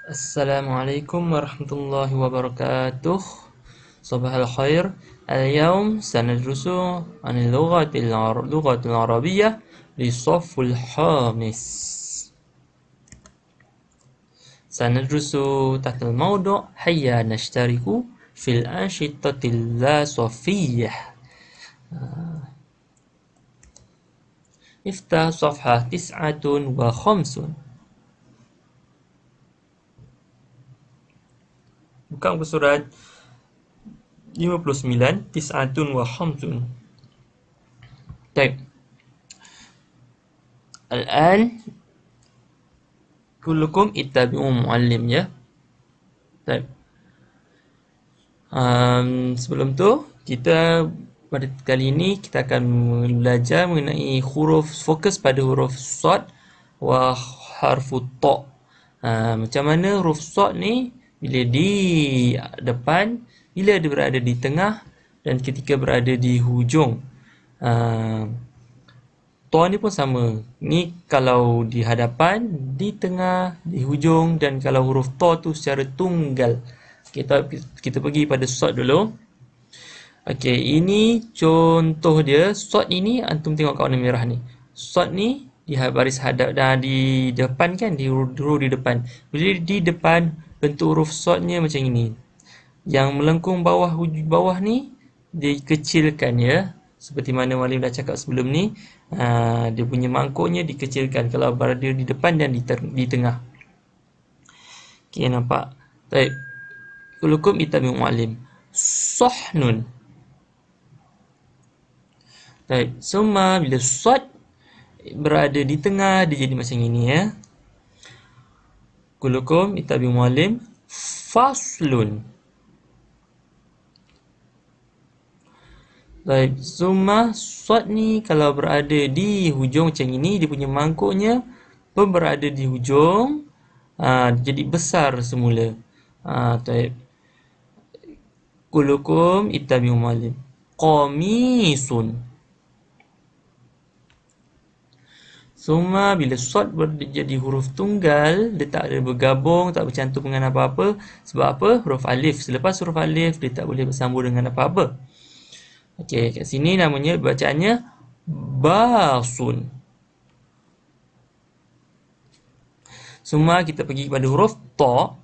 Assalamualaikum warahmatullahi wabarakatuh. صباح الخير. اليوم سندرس عن اللغة العربية للصف الخامس. سندرس تحت الموضوع هيا نشترك في الأنشطة اللاصفية. افتح صفحة 59. Buka muka surat 59 tis'atun wa khamsun. طيب الآن كلكم اتبعوا معلم ya. طيب sebelum tu kita pada kali ini kita akan belajar mengenai huruf, fokus pada huruf shad wa harfu ta. Macam mana huruf shad ni bila di depan, bila dia berada di tengah dan ketika berada di hujung. Ta ni pun sama. Ni kalau di hadapan, di tengah, di hujung, dan kalau huruf ta tu secara tunggal. Kita pergi pada shad dulu. Okey, ini contoh dia. Shad ini antum tengok kat warna merah ni. Shad ni di baris hadap dan di depan kan, di huruf di depan. Bila di depan, bentuk huruf shadnya macam ini. Yang melengkung bawah ni dikecilkan ya. Seperti mana Malim dah cakap sebelum ni, dia punya mangkuknya dikecilkan kalau berada di depan dan di tengah. Okey, nampak? Baik. Kulukum itabi mu'allim. Sahnun. Baik. Summa bila sad berada di tengah, dia jadi macam ini ya. Kulukum itabi mu'allim. Faslun. Baik, summa sad ni kalau berada di hujung macam ini, dia punya mangkuknya pun berada di hujung, jadi besar semula. Baik. Kulukum ittabi'u mu'allim. Qamisun. Summa bila sad jadi huruf tunggal, dia tak ada bergabung, tak bercantum dengan apa-apa. Sebab apa? Huruf alif. Selepas huruf alif, dia tak boleh bersambung dengan apa-apa. Okey, kat sini namanya bacaannya basun. Semua kita pergi kepada huruf ta.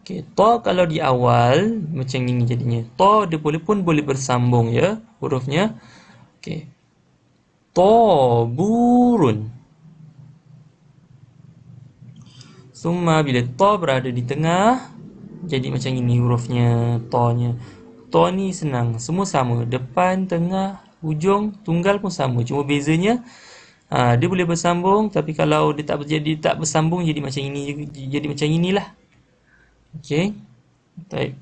Okey, ta kalau di awal macam ini jadinya. Ta dia pun boleh bersambung ya hurufnya. Okey. Taburun. Semua bila ta berada di tengah jadi macam ini hurufnya, ta-nya. Ta ni senang, semua sama, depan, tengah, hujung, tunggal pun sama. Cuma bezanya dia boleh bersambung, tapi kalau dia tak bersambung jadi macam ini, jadi macam inilah. Okey. Baik.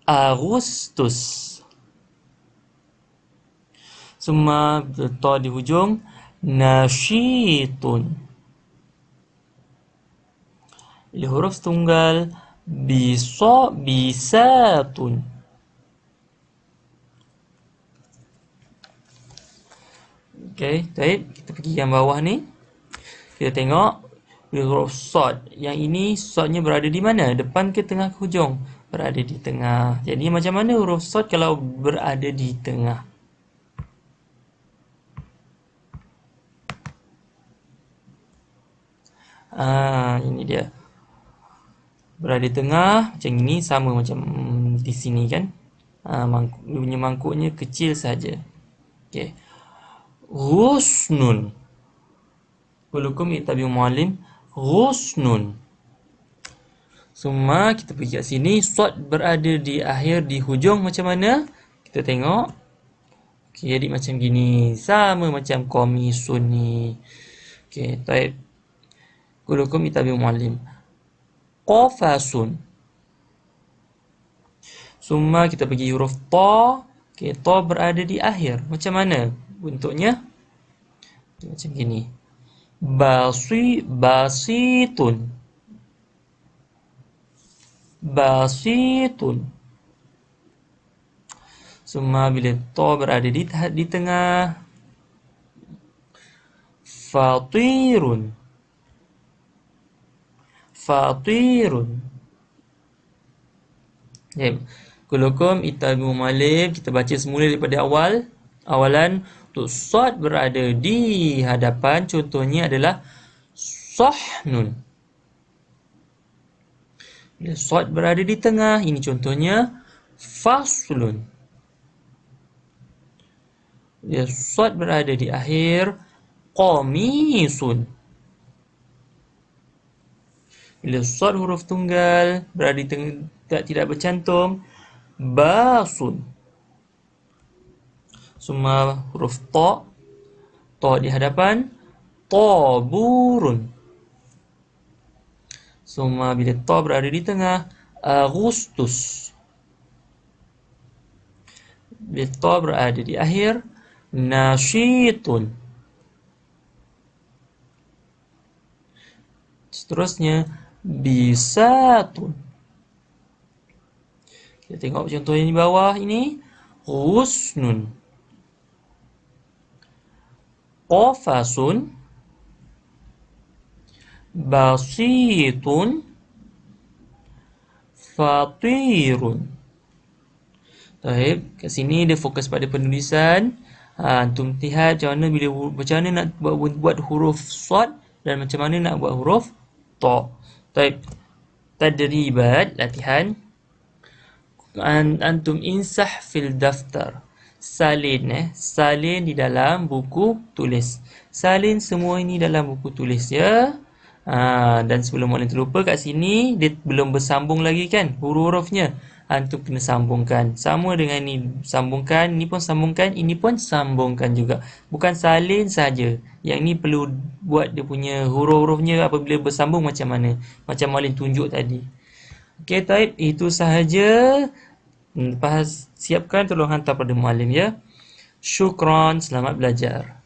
Agustus. Semua ta di hujung. Nasyitun. Bila huruf tunggal, bisatun. Okey, baik. Kita pergi yang bawah ni. Kita tengok bila huruf sad. Yang ini sadnya berada di mana? Depan ke tengah ke hujung? Berada di tengah. Jadi macam mana huruf sad kalau berada di tengah? Ini dia. Berada di tengah macam ini, sama macam di sini kan. Mangkuknya kecil saja. Okey. Husnun. Kulukum itabi mu'allim. Husnun. Semua kita pergi kat sini. Sad berada di akhir, di hujung macam mana? Kita tengok. Okey, jadi macam gini. Sama macam komisun ni. Okey, baik. Kulukum itabi mu'allim. Qafasun. Semua kita pergi huruf ta. Okey, ta berada di akhir. Macam mana bentuknya? Macam gini. Basitun. Basitun. Semua bila ta berada di tengah. Fatirun. Fatirun. Baik. Kulukum itabu malib, kita baca semula daripada awalan. Untuk sod berada di hadapan, contohnya adalah sahnun. Bila sod berada di tengah, ini contohnya faslun. Bila sod berada di akhir, qamisun. Bila sod huruf tunggal berada di tengah, tidak bercantum, basun. Semua huruf ta di hadapan, taburun. Semua bila ta berada di tengah, agustus. Bila ta berada di akhir, nasyitun. Seterusnya, bisatun. Kita tengok contoh yang di bawah ini, husnun. Qafasun, basitun, fatirun. Baik, kat sini dia fokus pada penulisan. Antum lihat macam mana nak buat huruf sad dan macam mana nak buat huruf ta. Baik. Tadribat, latihan. Antum insah fil daftar. Salin di dalam buku tulis. Salin semua ini dalam buku tulis ya. Dan sebelum Muallim terlupa, kat sini dia belum bersambung lagi kan huruf-hurufnya. Antum kena sambungkan. Sama dengan ni, sambungkan, ni pun sambungkan, ini pun sambungkan juga. Bukan salin saja. Yang ni perlu buat dia punya huruf-hurufnya apabila bersambung macam mana. Macam Muallim tunjuk tadi. Okey, taib, itu sahaja. Lepas siapkan, tolong hantar pada Muallim ya. Syukran, selamat belajar.